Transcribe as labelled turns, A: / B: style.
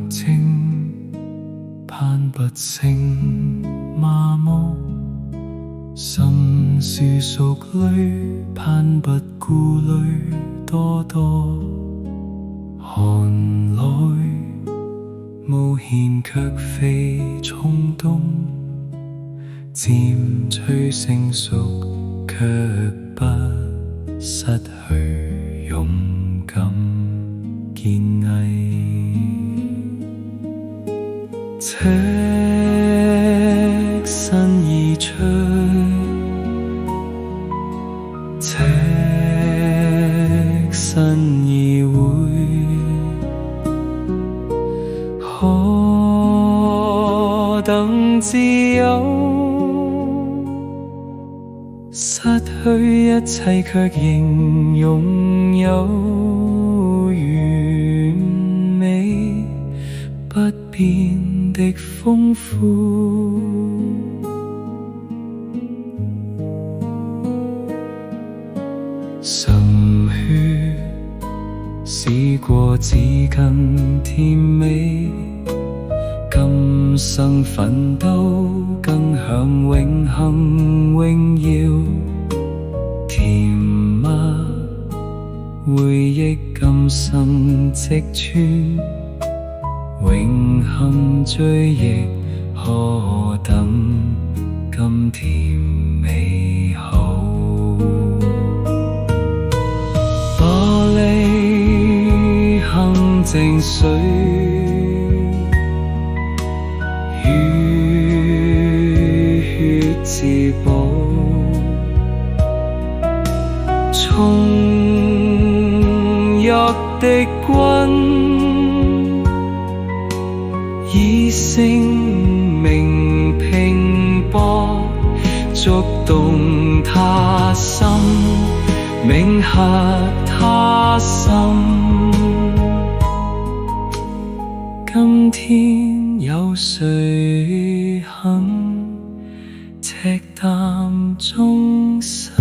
A: 證，攀不勝麻木。心事熟慮，攀不顧慮多多。寒來無限卻非衝動，漸趨成熟卻不失去勇敢堅毅。赤身而出，赤身而回，何等自由，失去一切卻仍擁有完美不變的豐富。滲血試過至今甜美，今生奮鬥更享永恆榮耀。甜蜜回憶今生積存，永恆追憶何等甘甜美好。玻璃陷靜水，雨血自保。重入的君，以生命拼搏，觸動他心，銘刻他心。今天有誰肯赤膽忠心？